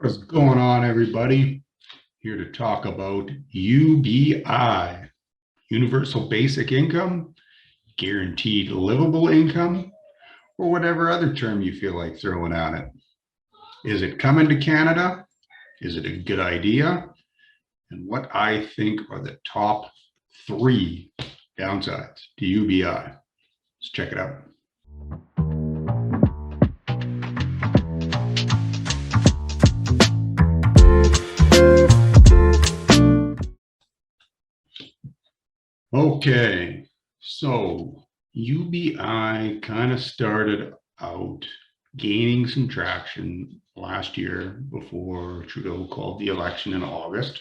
What's going on, everybody? Here to talk about UBI, Universal Basic Income, Guaranteed Livable Income, or whatever other term you feel like throwing at it. Is it coming to Canada? Is it a good idea? And what I think are the top 3 downsides to UBI. Let's check it out. Okay, so UBI kind of started out gaining some traction last year before Trudeau called the election in August,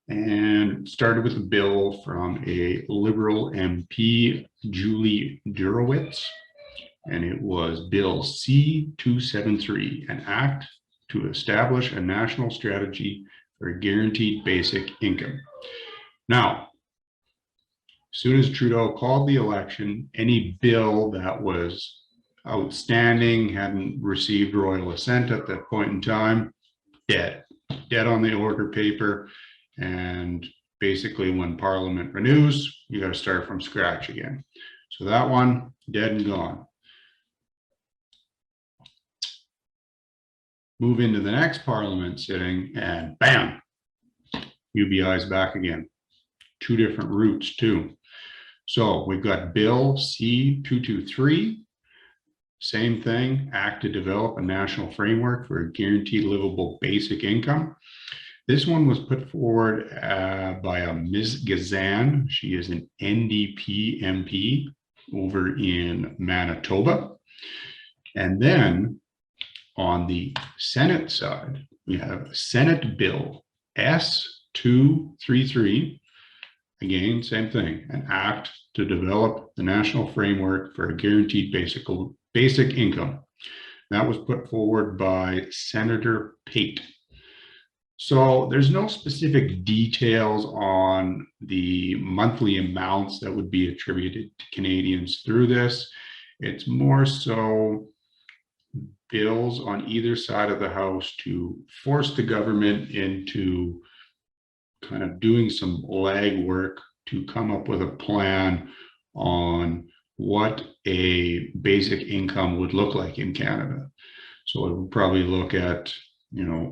and started with a bill from a Liberal MP, Julie Durowitz, and it was Bill C-273, an act to establish a national strategy for a guaranteed basic income. Now, as soon as Trudeau called the election, any bill that was outstanding, hadn't received royal assent at that point in time, dead on the order paper. And basically when Parliament renews, you got to start from scratch again. So that one, dead and gone. Move into the next Parliament sitting and bam, UBI is back again. 2 different routes too. So we've got Bill C-223, same thing, act to develop a national framework for a guaranteed livable basic income. This one was put forward by a Ms. Gazan. She is an NDP MP over in Manitoba. And then on the Senate side, we have Senate Bill S-233. Again, same thing, an act to develop the national framework for a guaranteed basic income. That was put forward by Senator Pate. So there's no specific details on the monthly amounts that would be attributed to Canadians through this. It's more so bills on either side of the house to force the government into kind of doing some legwork to come up with a plan on what a basic income would look like in Canada. So it would probably look at,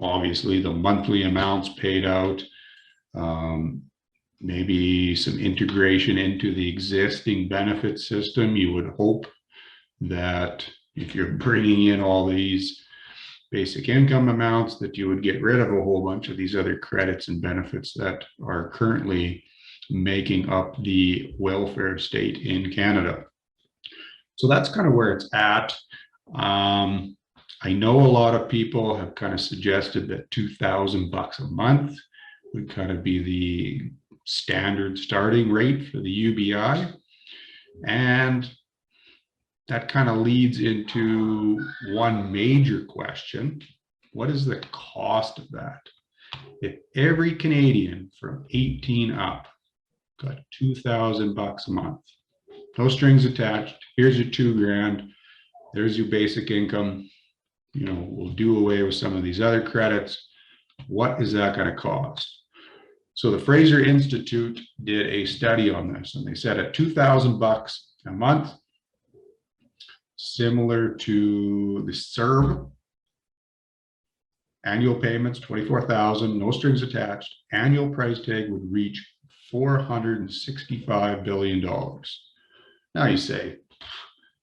obviously the monthly amounts paid out, maybe some integration into the existing benefit system. You would hope that if you're bringing in all these basic income amounts, that you would get rid of a whole bunch of these other credits and benefits that are currently making up the welfare state in Canada. So that's kind of where it's at. I know a lot of people have kind of suggested that $2,000 a month would kind of be the standard starting rate for the UBI. And that kind of leads into one major question. What is the cost of that? If every Canadian from 18 up got $2,000 a month, no strings attached, here's your $2,000, there's your basic income, we'll do away with some of these other credits. What is that going to cost? So the Fraser Institute did a study on this, and they said at $2,000 a month, similar to the CERB, annual payments, $24,000, no strings attached, annual price tag would reach $465 billion. Now you say,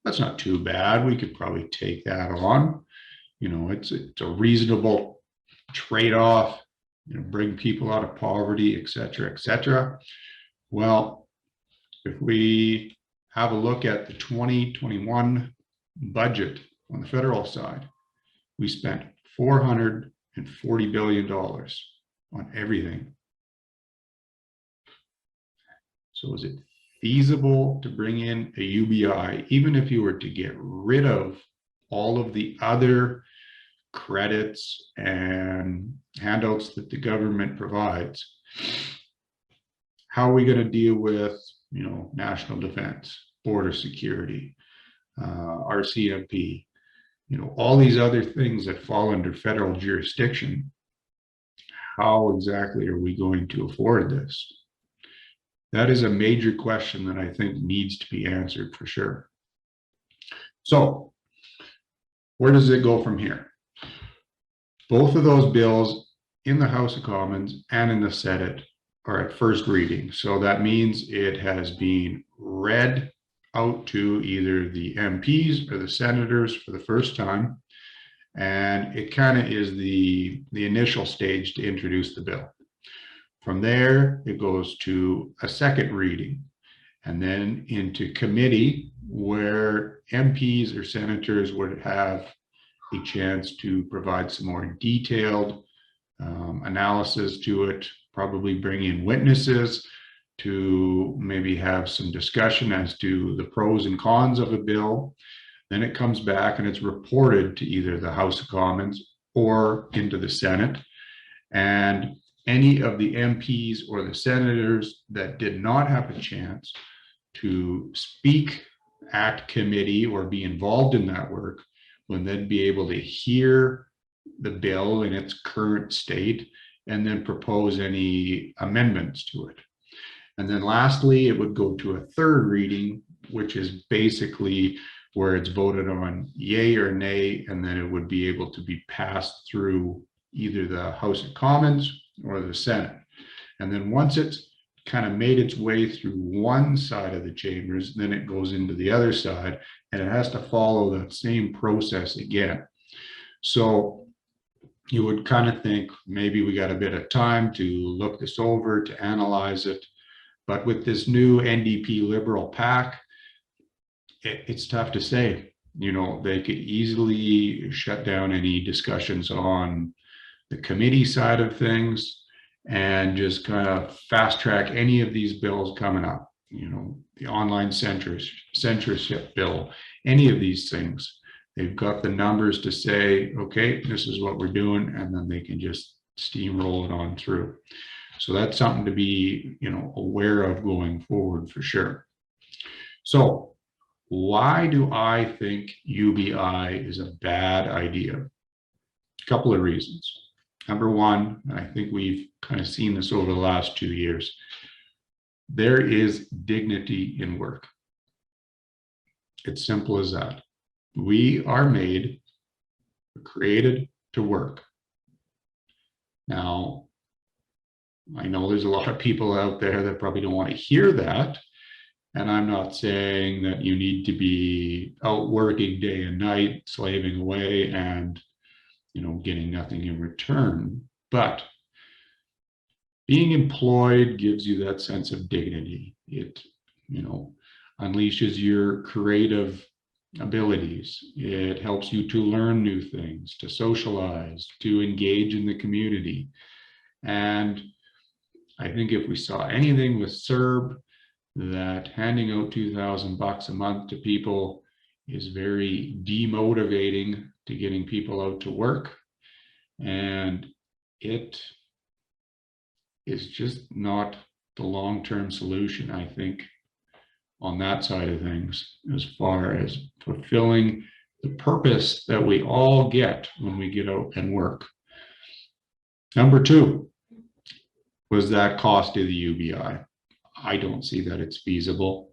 that's not too bad. We could probably take that on. It's a reasonable trade-off, bring people out of poverty, et cetera, et cetera. Well, if we have a look at the 2021 budget on the federal side, we spent $440 billion on everything. So is it feasible to bring in a UBI, even if you were to get rid of all of the other credits and handouts that the government provides? How are we going to deal with, national defense, border security, RCMP, all these other things that fall under federal jurisdiction, how exactly are we going to afford this? That is a major question that I think needs to be answered for sure. So where does it go from here? Both of those bills in the House of Commons and in the Senate are at first reading. So that means it has been read out to either the MPs or the senators for the first time. And it kind of is the initial stage to introduce the bill. From there, it goes to a second reading and then into committee where MPs or senators would have a chance to provide some more detailed analysis to it, probably bring in witnesses to maybe have some discussion as to the pros and cons of a bill. Then it comes back and it's reported to either the House of Commons or into the Senate. And any of the MPs or the senators that did not have a chance to speak at committee or be involved in that work will then be able to hear the bill in its current state and then propose any amendments to it. And then lastly, it would go to a third reading, which is basically where it's voted on yay or nay, and then it would be able to be passed through either the House of Commons or the Senate. And then once it's kind of made its way through one side of the chambers, then it goes into the other side, and it has to follow that same process again. So you would kind of think maybe we got a bit of time to look this over, to analyze it. But with this new NDP Liberal PAC, it's tough to say. They could easily shut down any discussions on the committee side of things and just kind of fast track any of these bills coming up. The online censorship bill, any of these things. They've got the numbers to say, okay, this is what we're doing, and then they can just steamroll it on through. So that's something to be, aware of going forward for sure. So why do I think UBI is a bad idea? A couple of reasons. Number one, and I think we've kind of seen this over the last 2 years, there is dignity in work. It's simple as that. We are created to work. Now, I know there's a lot of people out there that probably don't want to hear that. And I'm not saying that you need to be out working day and night, slaving away and, getting nothing in return. But being employed gives you that sense of dignity. It, unleashes your creative abilities. It helps you to learn new things, to socialize, to engage in the community. And I think if we saw anything with CERB, that handing out $2,000 a month to people is very demotivating to getting people out to work. And it is just not the long-term solution, I think, on that side of things, as far as fulfilling the purpose that we all get when we get out and work. Number two was that cost to the UBI. I don't see that it's feasible.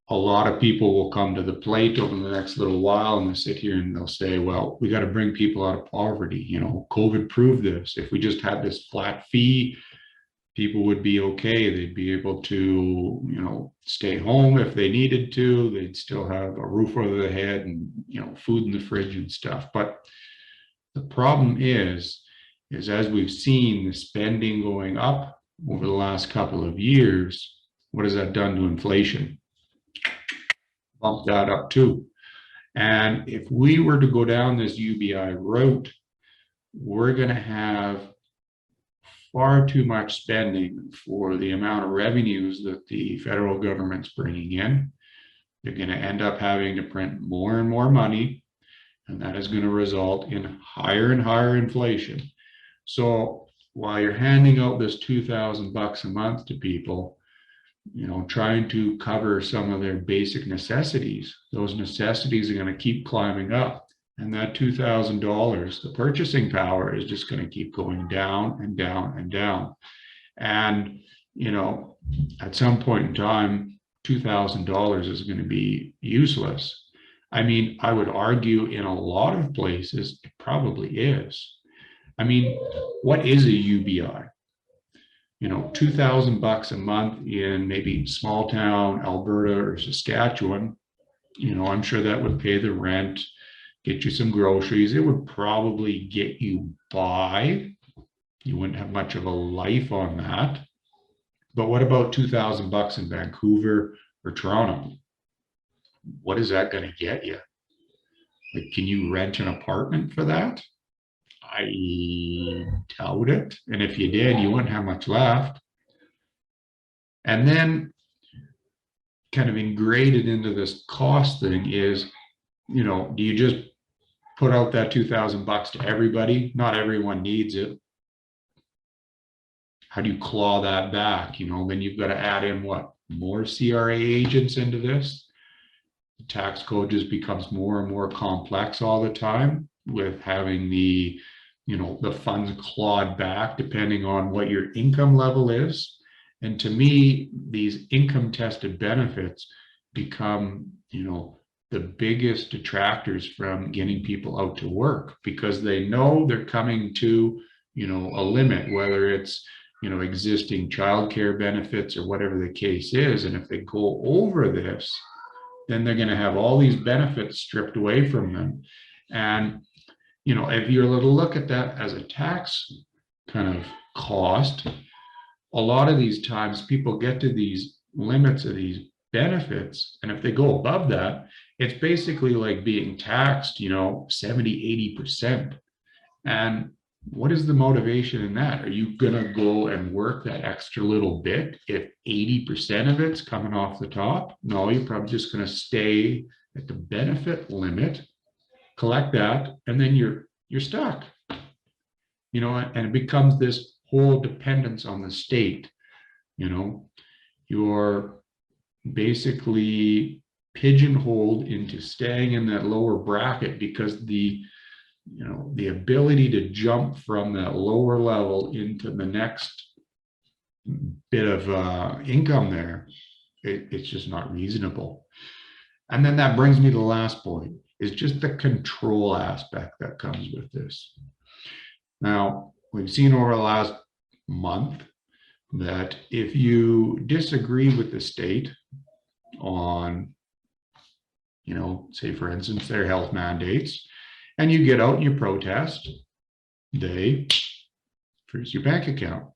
A lot of people will come to the plate over the next little while and they'll sit here and they'll say, well, we got to bring people out of poverty. COVID proved this. If we just had this flat fee, people would be okay. They'd be able to, stay home if they needed to. They'd still have a roof over their head and, food in the fridge and stuff. But the problem is as we've seen the spending going up over the last couple of years, what has that done to inflation? Bumped that up too. And if we were to go down this UBI route, we're going to have far too much spending for the amount of revenues that the federal government's bringing in. They're going to end up having to print more and more money, and that is going to result in higher and higher inflation. So while you're handing out this $2,000 a month to people, trying to cover some of their basic necessities. Those necessities are going to keep climbing up. And that $2,000, the purchasing power is just going to keep going down and down and down. And, at some point in time, $2,000 is going to be useless. I mean, I would argue in a lot of places, it probably is. I mean, what is a UBI? $2,000 a month in maybe small town Alberta or Saskatchewan, I'm sure that would pay the rent, get you some groceries. It would probably get you by. You wouldn't have much of a life on that. But what about $2,000 in Vancouver or Toronto? What is that going to get you? Like, can you rent an apartment for that? I doubt it. And if you did, you wouldn't have much left. And then kind of ingrained into this cost thing is, do you just put out that $2,000 to everybody? Not everyone needs it. How do you claw that back? Then you've got to add in what? More CRA agents into this. The tax code just becomes more and more complex all the time with having the funds clawed back depending on what your income level is. And to me, these income tested benefits become, the biggest detractors from getting people out to work, because they know they're coming to, a limit, whether it's, existing childcare benefits or whatever the case is. And if they go over this, then they're going to have all these benefits stripped away from them. And if you're to look at that as a tax kind of cost, a lot of these times people get to these limits of these benefits. And if they go above that, it's basically like being taxed, 70, 80%. And what is the motivation in that? Are you going to go and work that extra little bit if 80% of it's coming off the top? No, you're probably just going to stay at the benefit limit, collect that, and then you're stuck. And it becomes this whole dependence on the state. You're basically pigeonholed into staying in that lower bracket because the ability to jump from that lower level into the next bit of income there, it's just not reasonable. And then that brings me to the last point, is just the control aspect that comes with this. Now, we've seen over the last month that if you disagree with the state on, say for instance, their health mandates, and you get out and you protest, they freeze your bank account.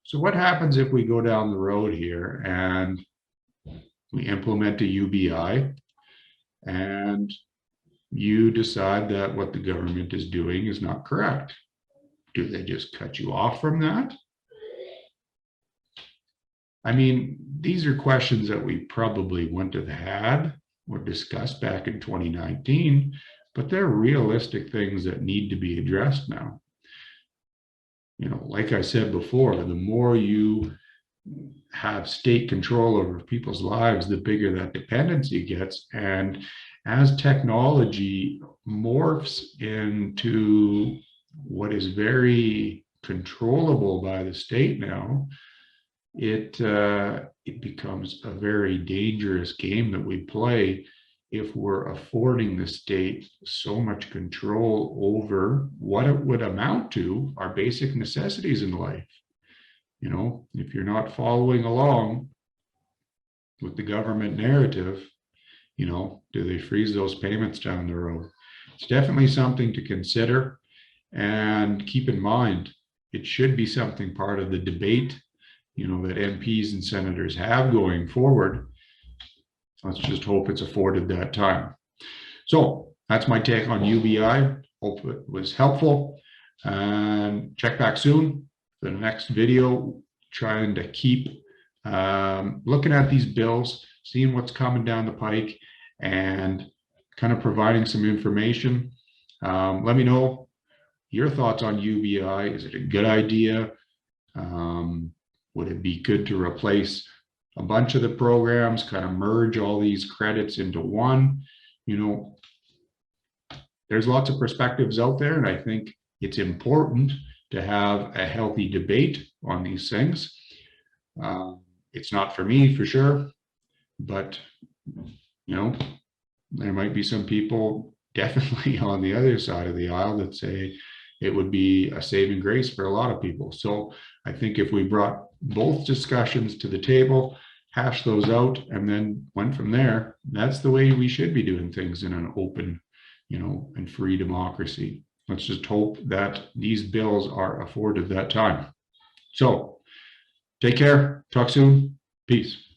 So what happens if we go down the road here and we implement a UBI and you decide that what the government is doing is not correct? Do they just cut you off from that? I mean, these are questions that we probably wouldn't have had or discussed back in 2019, but they're realistic things that need to be addressed now. Like I said before, the more you have state control over people's lives, the bigger that dependency gets. And as technology morphs into what is very controllable by the state now, it becomes a very dangerous game that we play if we're affording the state so much control over what it would amount to our basic necessities in life. If you're not following along with the government narrative, do they freeze those payments down the road? It's definitely something to consider and keep in mind. It should be something part of the debate, that MPs and senators have going forward. Let's just hope it's afforded that time. So that's my take on UBI. Hope it was helpful. And check back soon for the next video, trying to keep looking at these bills, seeing what's coming down the pike, and kind of providing some information. Let me know your thoughts on UBI. Is it a good idea? Would it be good to replace a bunch of the programs, kind of merge all these credits into one. You know, there's lots of perspectives out there, and I think it's important to have a healthy debate on these things. It's not for me, for sure, but you know, there might be some people definitely on the other side of the aisle that say it would be a saving grace for a lot of people. So I think if we brought both discussions to the table, hash those out, and then went from there, that's the way we should be doing things in an open, you know, and free democracy. Let's just hope that these bills are afforded that time. So take care. Talk soon. Peace.